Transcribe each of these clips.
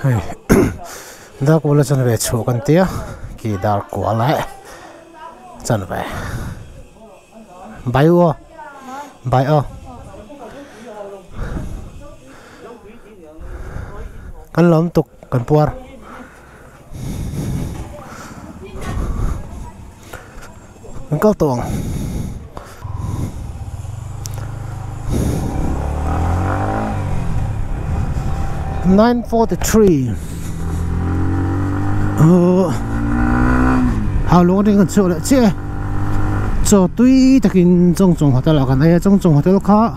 hey da ko la chan ve chu kan tia ki dar ko la chan ve bai o kan lom tuk kan puar kan kau tong 9:43 how long đi còn chỗ lại chứ chỗ tuy ta kinh trong hotel là cái này trong hotel khác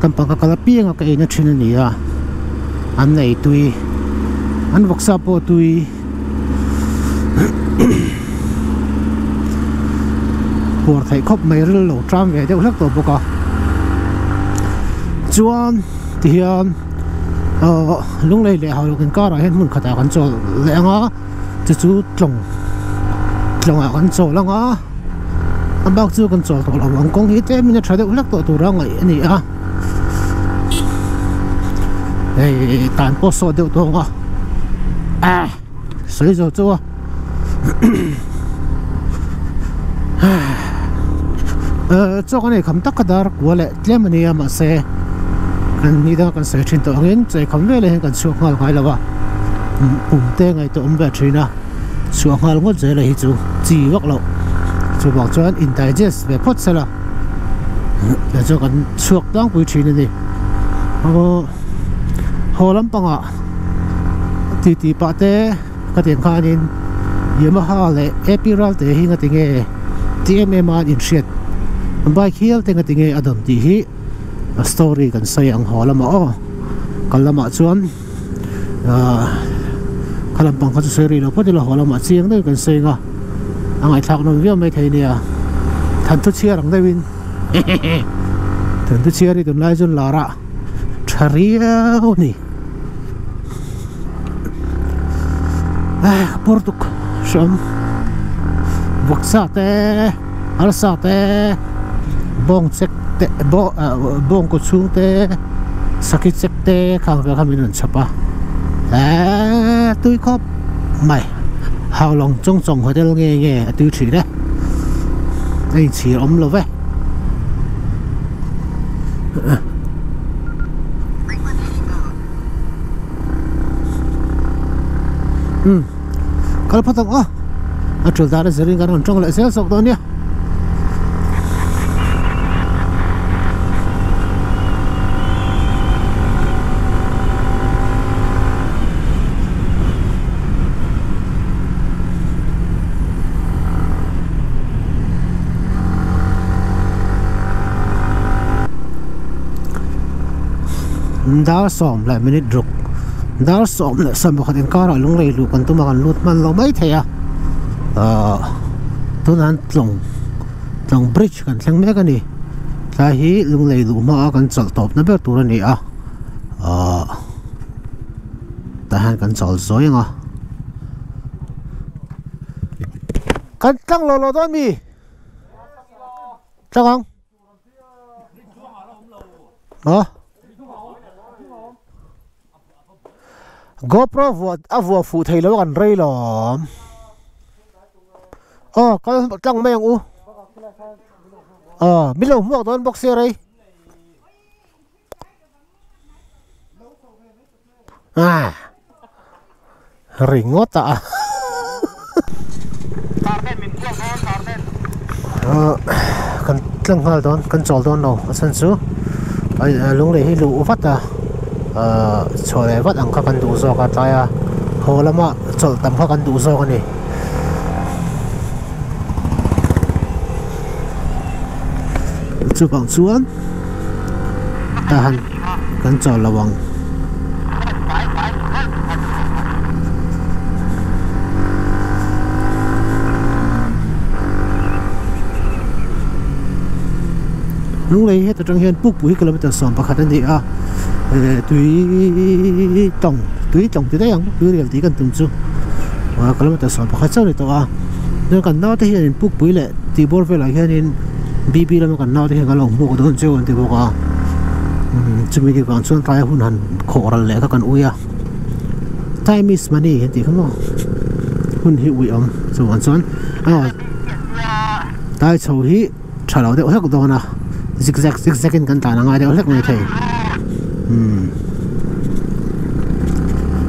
tầm bằng cái pieng cái này chuyện này à anh này tuy anh vóc sa po tuy buồn thấy khóc mấy lần lẩu tram về đều lắc tổ bốc à chuan thì lúc này để họ cần có rồi hết muốn khởi tạo con trâu lẽ ngó chú trồng ở con trâu là ngó anh bác chú con trâu tổ là王公一点mình thấy được lắc tổ ra ngoài này à đây tàn bó số đều tổ ngó à谁走走啊cho cái này không tắc cái đó của lại thêm mình em mà xe anh đi đó con sẽ chuyển tổ nghiên chạy không về lại con xuống hàng hay là ba tên ngày tổ về chuyển à xuống hàng ngót dễ là hết chú chỉ vắt lậu chú bảo cho anh in digest về post là để cho con xuống đang buổi chuyển này hồ lắm bằng ạ thì bà té cái tiền khai nên Yamaha lại epiral để hình cái tiếng nghe TMMR in shit bike hill tiếng cái tiếng nghe adam thì hi story kan say ang hola mo kalama chuan kalampang ka seri lo pati lo hola ma chiang nei kan say nga angai thak no vi mai thei nia than tu chia rang dai win than tu chia ri tun lai jun lara tharia ni portuk shom voksa te alsa te bong check bong ko chung te sakit check te khang ve khamin an chapa tui khop mai how long trong hotel nghe tui chỉ đấy đây chỉ ôm lo ve kalau patang atul dar sering kan trong lại sẽ sok đó nhé dar som lại minute ruk dar som lại sam bakhat in car lung lei lu kan tuma kan lut man lo mai thea tunan tlong bridge kan thleng mek ani ta hi lung lei lu ma kan chal top na ber tur ani a ta han kan chal zoi nga kan tlang lo don mi tlang GoPro vua phụ thầy lâu gần rây lòm có trăng mấy ông biết lâu mua tôi box xe đây rình ngót tạ cần trăng hai đón cần chọn đón đâu sân số lúc này lũ phát cho lại vắt ăn các con đủ do cả tay hồ lắm ạ chọn tầm các con đủ do cái này chụp bằng xuống ta hẳn cần chọn là bằng lúc này hết trong hiện bút bụi km sòng bạc hạt đi tùy trồng từ đấy không tùy điều tí cần từng chút km sòng bạc hạt sau này tao nên cần nó thì hiện bút bụi lệ thì bor về lại hiện bb là cần nó thì hiện cái lòng mua của tôi chưa thì bao chúng mình còn xuống tay hun hẳn khổ là lệ các con uya time is money hiện thì không có hun hi ui so an chuan tai chho hi thalo deuh hek dona zigzag in kan ta na ngai deuh hek mai thei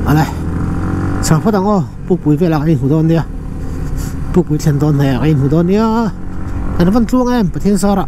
ale sa pha dang o pupui vela ai hu don nia pupui thlen don ne ai hu don nia kan van tluang em pathian sara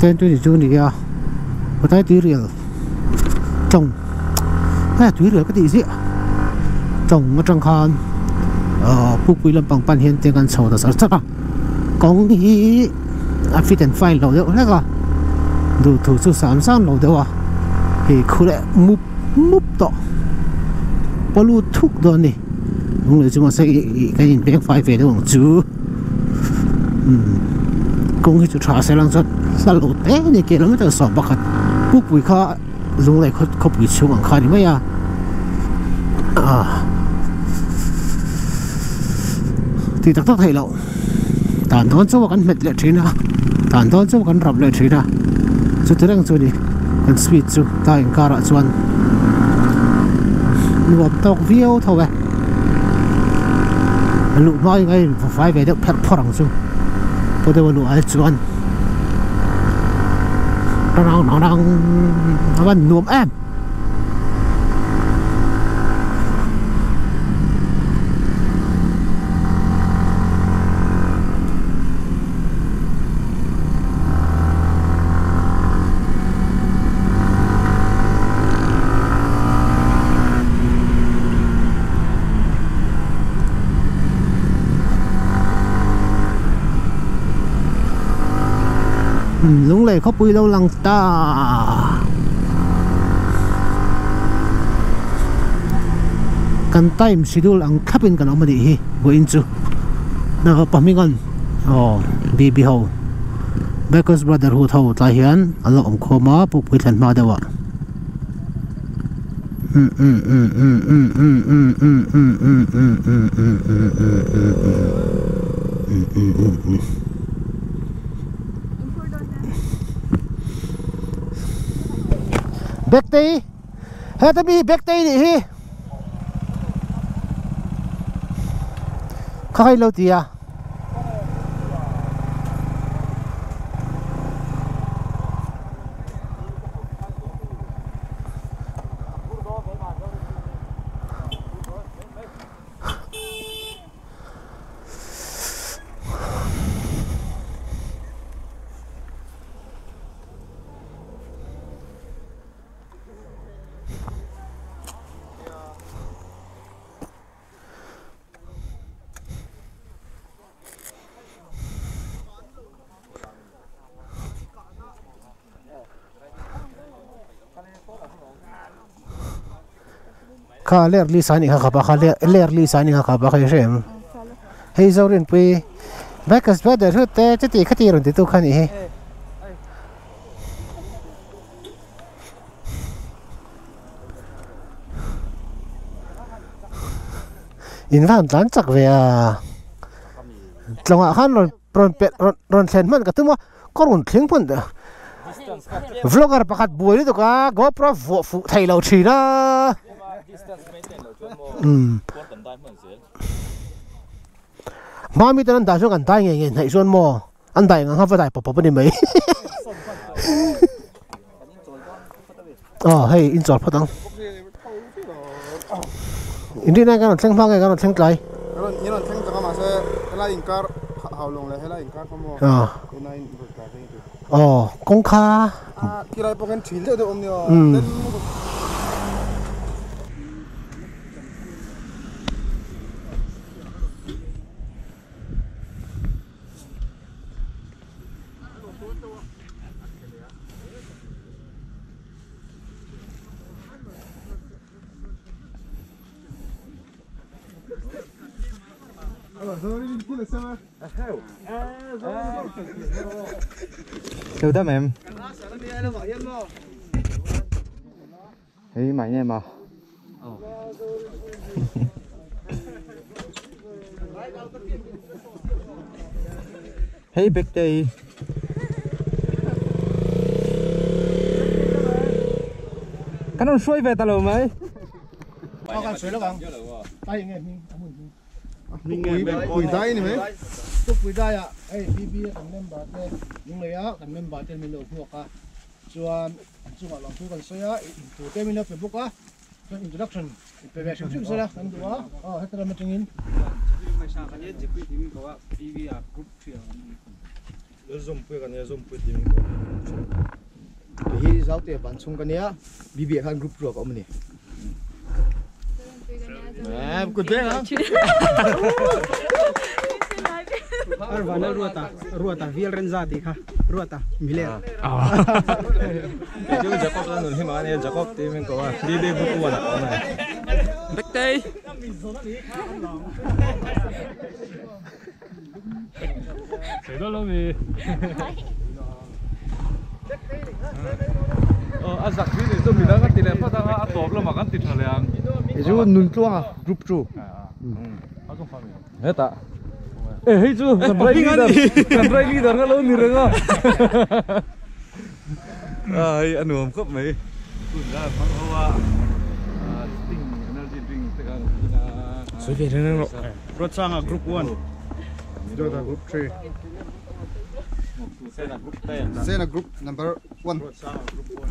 tên tôi thì chú này à, có tay túi rìa trồng, cái túi rìa cái gì vậy, trồng nó trồng khan, bút quý làm bằng pan hiện tiền gan sầu đó sao chắc à, công hi, fit and fine lâu đấy, đấy cả, đủ thủ số sẵn sàng lâu đấy à, thì khu lại múp to, bao thuốc đó nè, không lẽ chúng ta sẽ cái gì bé phải về đâu chứ, công hi chúng ta sẽ làm saoสลุดนี่เกี่ยวกับจะสอบบักปุ๊บวิเคราะห์ลุงเลยเขาปิดช่วงคันไม่ยาที่ตักไทยเราตอนตอนเจ้ากันเม็ดเล็ดทีนะตอนตอนเจ้ากันรับเล็ดทีนะสุดท้ายก็นี่กันสวิตชูตายการะชวนรวมตกวิวเท่าไหร่ลุกน้อยไงไฟไปเด็กแพร่พลังชูพอเดี๋ยวลุกไอ้ชวนน้องวันนวมแอมลุงเลยเขาปุยเราลังตากันไต่มสิดูลังขับเป็นกันออกมาดีฮีกูอินจูนะครับปะมิกันบีบีเขาเบคเกอร์สบราเดอร์ฮูดเขาตายเห็นอันละอมโคมาปุกพิทันมาเดวะเบกตีเฮ้ยถ้ามีเบกตีดิฮีข้าให้เราตีอ่ะข้าเลี้ยลีสานี่ข้าบ้าข้าเลี้ยลีสานี่ข้าบ้าข้าเชื่อมเฮ้ยเจ้าเรียนไปแบกสเปเดอร์เตะจะตีขัดตีรุ่นที่ตัวขันนี่อินฟันตันจักเวียตรงอ่ะขันรอนเป็ดรอนเซนมันก็ถึงว่าก็รอนเลี้ยงพุ่นเด้อวล็อกเกอร์ประกาศบุยนี่ตัวก็ก็เพราะฟุไทยเราชีนะมามีแต่นั้นได้ช่วยกันได้เงี้ยให้ส่วนหม้ออันได้งั้นเขาไปได้ปะนี่ไหมให้อินจอดพอดังอินที่นั่นกันเส้นพังกันเส้นไกลนี่นั่นเส้นจะเข้ามาเส้นไล่อินการเอาลงเลยให้ไล่อินการเขาหม้อกงคากี่ไรพวกนั้นชิลเลยเดี๋ยวอมเนี่ย Đâu đó em. Hey, mày nghe mà. Hey, big day. Cái nó xuôi về ta lầu mấy. Con suối đó bằng. Tay nghe mình Quỳ tay này mấy. chúc quý đại ạ. Ê, BB cần member thế. Nhưng lấy á cần member thế mình được thuộc à. Chuan chung ở lòng thu cần suối á. Tụ tên mình được Facebook á. Chuan introduction. Về về chung sẽ là cần đủ á. Hết rồi mình trình in. Mà sao cái nhất chỉ quy thì mình có BB à group chuyện. Zoom pui kan ya zoom pui tim ko. Hi zau te ban chung kan ya BB kan group ro ko mani. Good day ha. Arvana ruata vial renzati kha ruata mile. Ju Jacob lan nun hima ne Jacob te men ko di de bu ko na ko na. Big day. Đó là gì? Azak ni itu bila kan tidak apa dah atop lah makan tidak liang. Ju nun tuang ah group tu. Aku faham. Hết ạ. Ê, hey chú, cần ray leader cái lâu nửa ngó. Ai ăn uống khóc mấy. Sudah, bahawa Sting energy drink sekarang. Suy về thế nó. Rot sang group 1. Do da group 3. Sena group number 1. Rot sang group 1.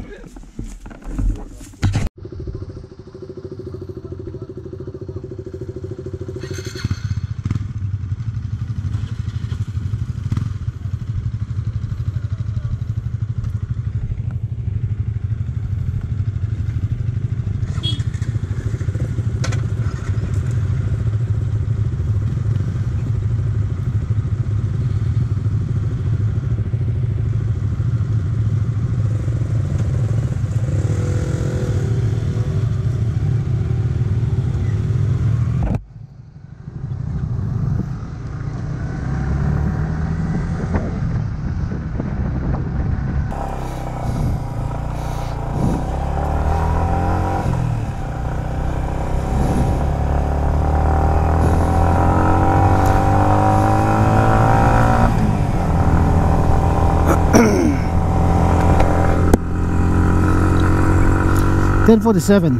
$10.47.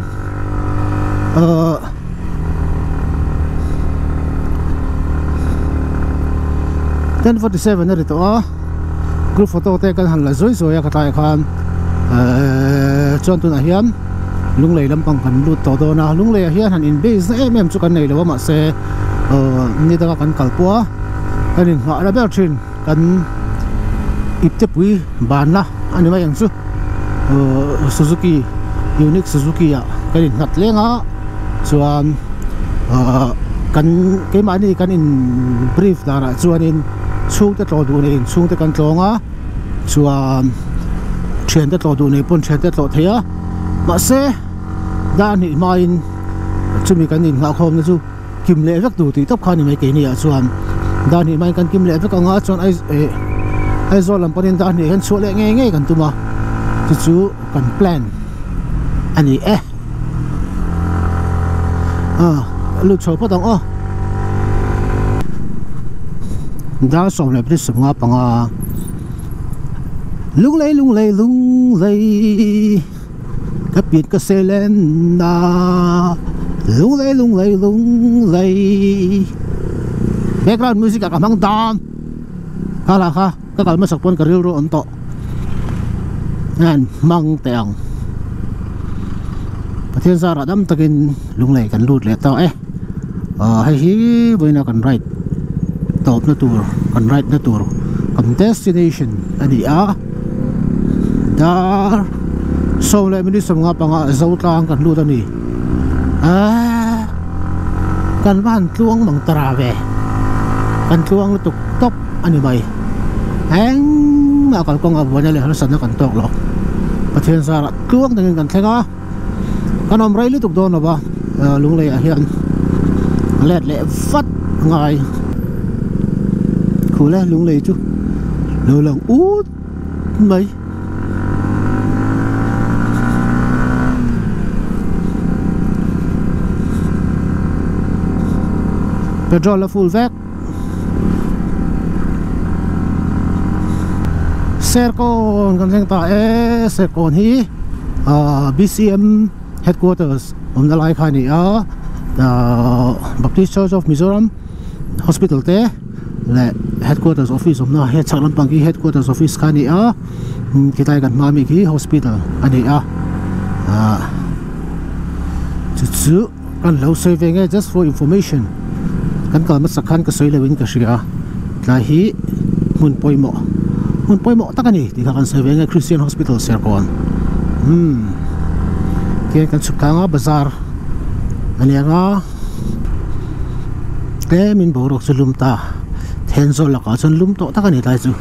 10.47 na rito group photo te kan han la zoi zoi ka tai khan chon tu na hian lunglei lampang kan lut to do na lunglei hian han in base em chu kan nei lo ma se ni da kan kalpua kan in ha ra bel thin kan ipte pui ban la ani mai ang chu Suzuki Unique Suzuki à cái điện ngặt lên á chuan cái máy này kan in brief là ra chuan in chung te tlo du nei chung te kan tlong á chuan chen te tlo du nei pon chen te tlo thea ma se da ni mai in chumi kan in ngak khom na chu kim le vek du ti top khan ni mai ke ni a chuan da ni mai kan kim le vek anga chuan ai zo lam panin da ni kan chu le nge kan tuma chu kan plan ani lu chho pa dong da som le pris nga panga lunglei ka pit ka selen na lunglei background music ka mang dam kala ka kalma sakpon ka ril ro onto nan mang teang thiên gia ra đâm takin lunglei kan lut le to hay hi boina kan right top na tour kan right na tour kan destination ani dar so le mini som nga panga zotlang kan lut ani kan ban tluang mang tarave kan tluang lutuk top ani mai hang ma kal kong abwana le hasan kan tok lo pathian sa ra tluang tangin kan thenga kan om rai lutuk do na ba lunglei a hian let le fat ngay khu lẽ lung lầy chú lơ lỏng út mấy petrol là full vẹt xe con kan theng ta xe con hi BCM headquarters om na lai khani a Baptist Church of Mizoram Hospital te le headquarters office om na he Leitlangpui ki headquarters office khani a kitai kan mami ki hospital ani a chu kan lo saving just for information kan kal mat sakhan ka soi lewin ka shia la hi mun poimo takani ti kan saving Christian hospital serkon ke kan sukanga bazar ani anga ke min borok sulum ta tensol la ka chon lum to takani tai chu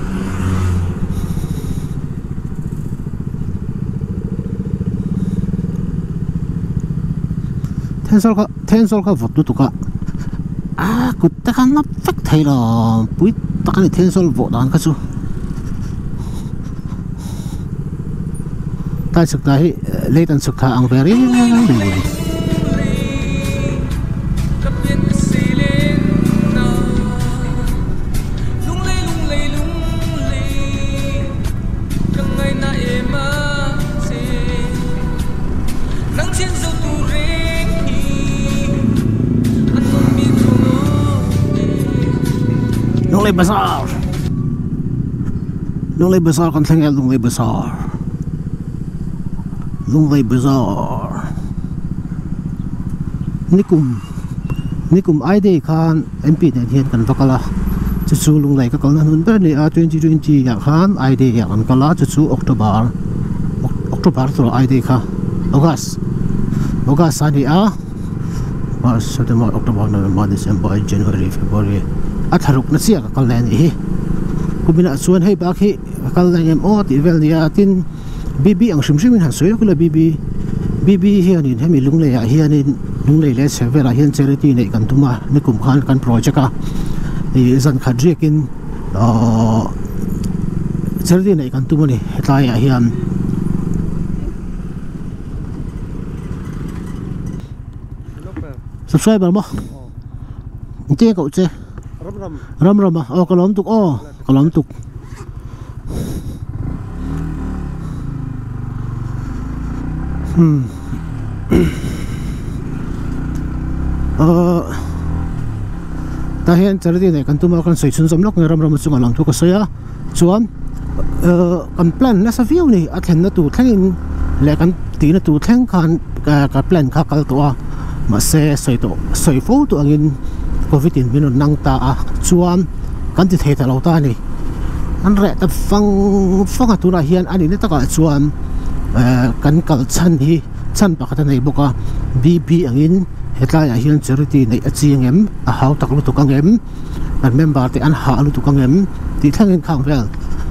tensol ka vot tu ka kut ta kan na fak thai la pui takani tensol vot dan ka chu tai suk dai leitan suk kha ang veri Lunglei Bazaar kan thengel Lunglei Bazaar nikum id khan mp ne hian kan vakala chu lunglei ka kalna hun ber ni a 2020 ya khan id ya kan kala chu october to id kha august ani a March September October November December January February atharuk na sia ka kalna ni hi kumina chuan hei ba khi kalna em o ti vel ni a tin BB ang shimshimin han soyo kula BB hianin hemi lunglei a hianin lunglei le severa hian charity nei kan tuma nikum khan kan project a i zan khadrikin charity nei kan tuma ni hetlai a hian subscriber mo inte ko che ram o kalom tuk ta hian charity nei kan tuma kan soi chun zom lok ram chunga lang thu ka soya chuan kan plan na sa view ni a thlen na tu thlengin le kan ti na tu thleng khan ka plan kha kal to a ma se soi fo to angin covid in bin nang ta a chuan kan ti thei ta lo ta ni an re ta fang tu na hian ani ne ta ka chuan kan kal chan pakhat nei boka BB angin hetlai a hian charity nei a chiangem a hau tak lu tukangem kan member te an ha lu tukangem ti thlangin khang vel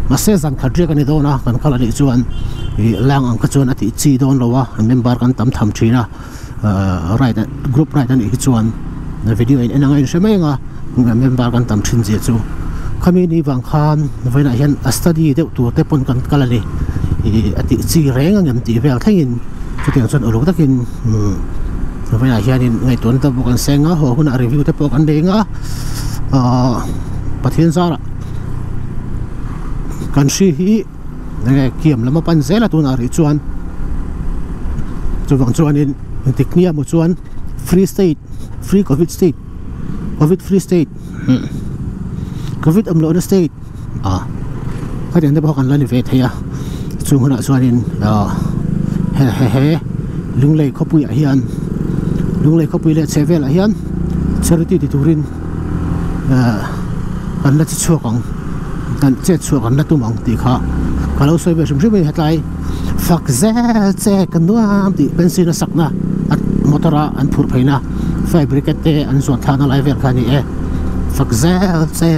ma se zan khadria kan ni dona kan khala ni chuan lang ang ka chuan ati chi don lowa member kan tam tham thina right group right ani chuan na video in ananga in shemanga member kan tam thin je chu khami ni wang khan voina hian a study de tu te pon kan kala ni ati chi reng angem ti vel thangin chuan chuan uluk takin voina hianin ngai ton ta bokan senga ho huna review te pok an denga pathian zara kan shi hi ngai kiam lama pan zela tu na ri chuan chuwang chuanin tiknia mo chuan free covid free state covid amlo na state ka den da bokan lani ve theya chung huna chuanin he lunglei khopui a hian lunglei khopui le chevel a hian charity ti turin kan la chi chuakang kan che chuakang na tumang ti kha kalau soi be shum hetlai fak zel che kan nuam ti benzina sakna at motora an phur phaina fabricat te an zon thana lai vel khani fak zel che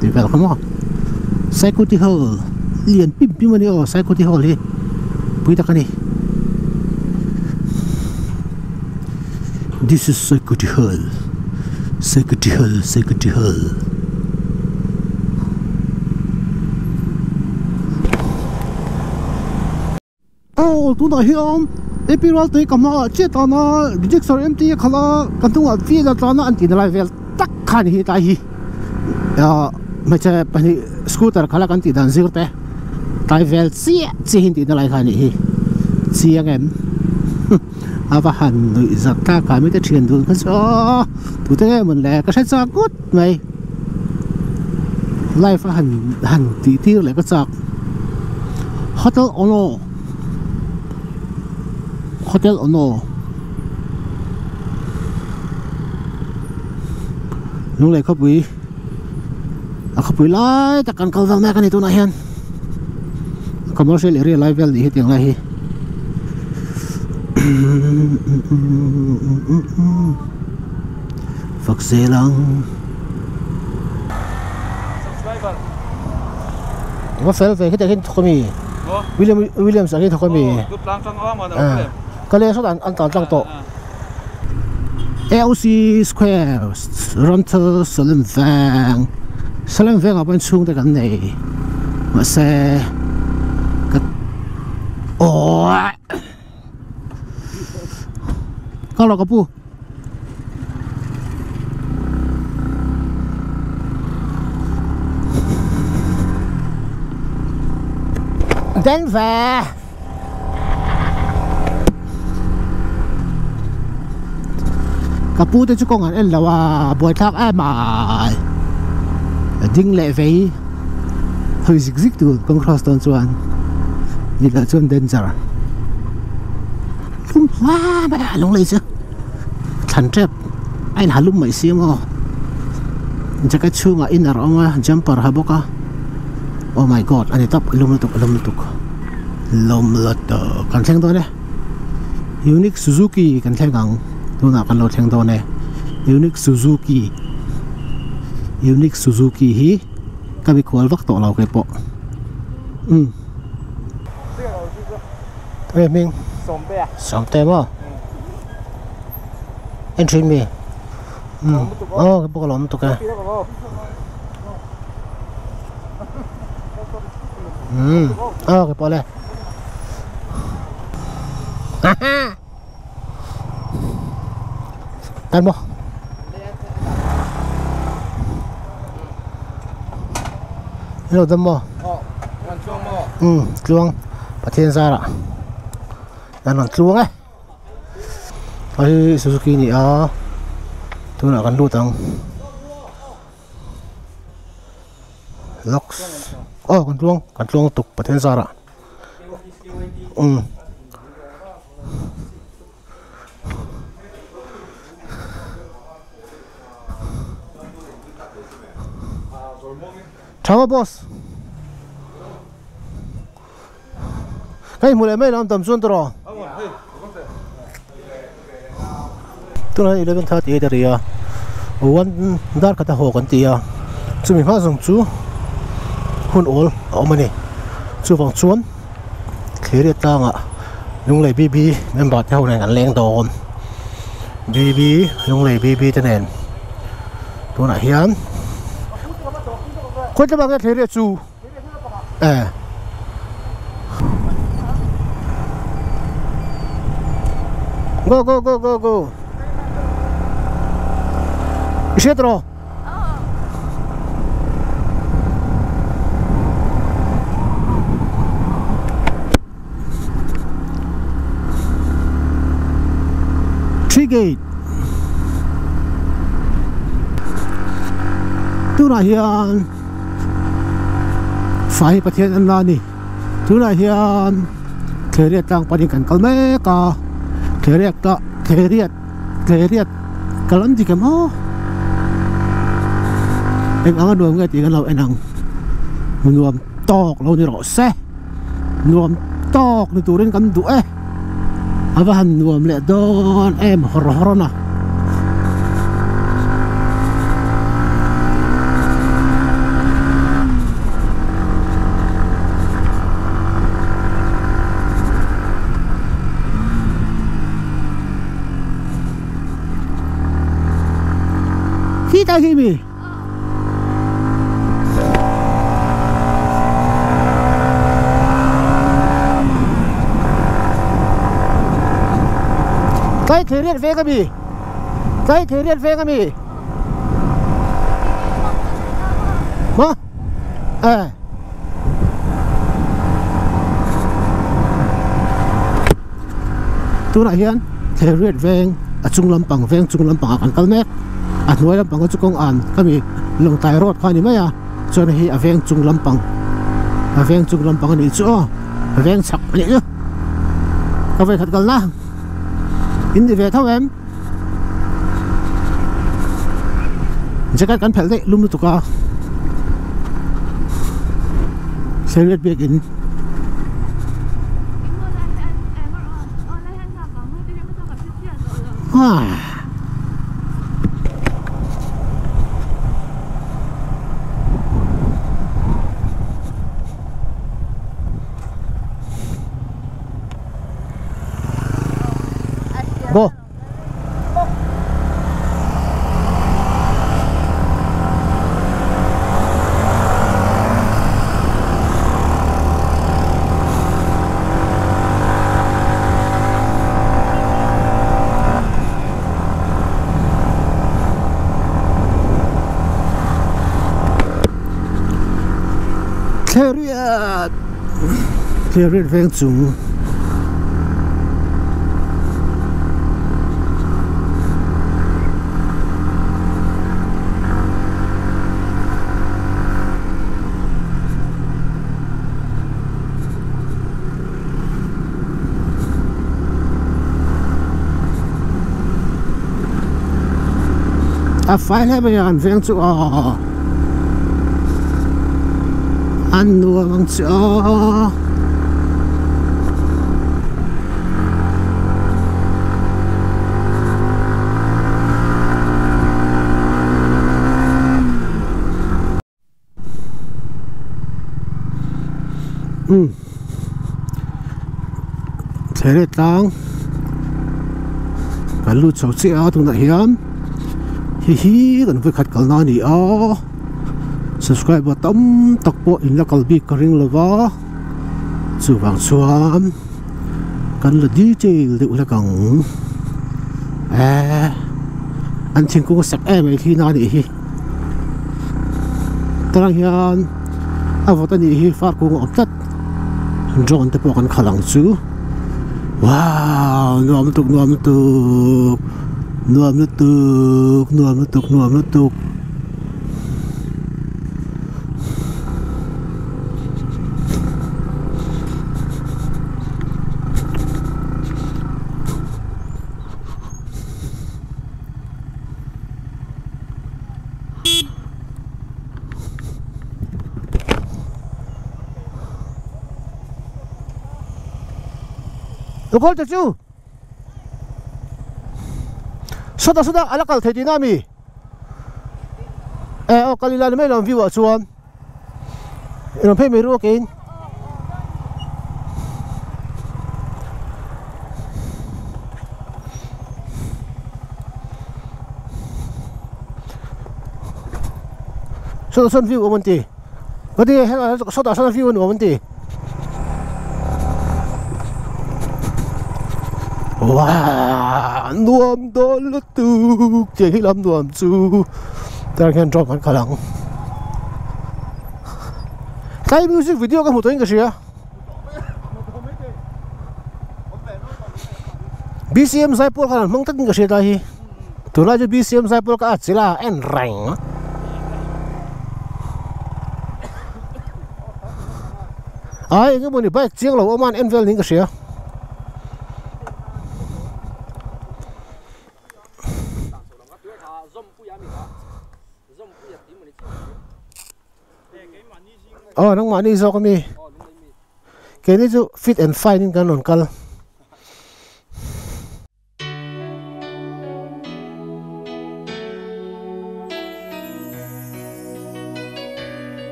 ti vel khamo security hall lian pim mani o security hall hi pui ta kani this is security hall Security hall. Oh, tu dah hiam. Epiral tu kama ceta na rejector empty khala kantunga visa tana anti na level tak khan hi ta hi. Ya, macam pani scooter khala kanti dan zirte. Level si hindi na lai khan hi. Siang em. Apa han nu zakta kami te thian dun kan so tu te mun le ka sai cha gut mai life han ti le ka chak hotel ono nu le khapui lai ta kan kal wang na kan itu na hian commercial area level ni hetiang lai hi Phật xe lăng có phải về cái thằng mì William sẽ cái thằng mì cái này số an toàn tăng tổ LC Square Rental Salem Vang ở bên xuống cái này mà xe cái kalau kapu Denver kapu te chu kong an en lawa boi thak ai mai ding le vei hơi zik tu kong cross ton chuan ni la chuan danger wow ba LUNGLEI chứ thành trep anh hà lúc mấy xíu mà chắc cái chu ngã in ở mà jumper hà bốc à oh my god anh tập lum lutuk kan theng đó này unique Suzuki kan theng ngang tu na kan lo theng đó này unique Suzuki hi kami kual vak to lau ke po mình sống tem à entry me cái bộ lồng tục à cái bộ này tan mo hello tan mo chuông và thiên gia ạ đang làm chuông ấy cái Suzuki này tôi là con đu tầng locks con chuông tục và thiên gia ạ chào boss cái mùa này mấy làm tầm xuân rồi tôi nói 11:30 đấy àวันด้านกระต่ายกันตีอ่ะจะมีผ้าส่งจูหุ่นโอลออกมาเนี่ยจูฝั่งชวนเคลียร์ตั้งอ่ะLUNGLEIบีเมมเบอร์เท่าไหร่กันแรงโดนบีLUNGLEIบีจะเน่นตัวไหนเฮียนคนจะมาเคลียร์จูgo Isetro Trigate tu na hian fai pathian an la ni tu na hian kheriat tang pani kan kalme ka kheriat kalan di kamo em ăn đồ nghe tiếng lâu anh ăn nuông tóc lâu như rõ xe nuông tóc như tụi đến cắn tụi và hành nuông lệ đón em horo na ta hi mi cái thế riết về cái gì cái thế riết về cái gì mà tu lại hiền thế riết về trung lâm bằng về trung lâm bằng ăn cơm mẹ nuôi lâm bằng cái công ăn cái gì lồng tài rót khoai này mấy à cho nên hi về trung lâm bằng này chỗ về sặc này chứ cái về thật gần na in đi về thâu em chắc chắn phải đấy luôn tụi ca sẽ biết biết in go Chariot veng chung phải hay bây giờ veng chung ăn nuôi bằng chỗ thế này tăng cái lút sầu xe tung đại hiểm hi gần với khách cỡ nào nhỉ subscribe vào tấm tóc bộ in là kalbi karing lova chu vang chuam kan la DJ lu la kang anh thing cũng sạc em ấy khi nào đi tarang hian avot ani hi far ko ngop tat drone te po kan khalang chu wow nuam tuk Lokal tu cu, sudah alakal tadi nami. Oh kali lalu malam view acuan, ini pun meru okein. Sudah view omonti, kadi sudah view omonti. Wow, nuam đol tu, chỉ làm nuam chu, ta khen drop hắn khả năng. Cái music video cái một tuổi cái gì à? BCM sai pol khả năng mong tất cái gì đây? Tụi nó cho BCM sai pol cái chỉ là en rành. Ai cái bọn này bike chiang lâu oman envel những cái gì à? Nang mani so kami. Kini tu fit and fine kan non kal.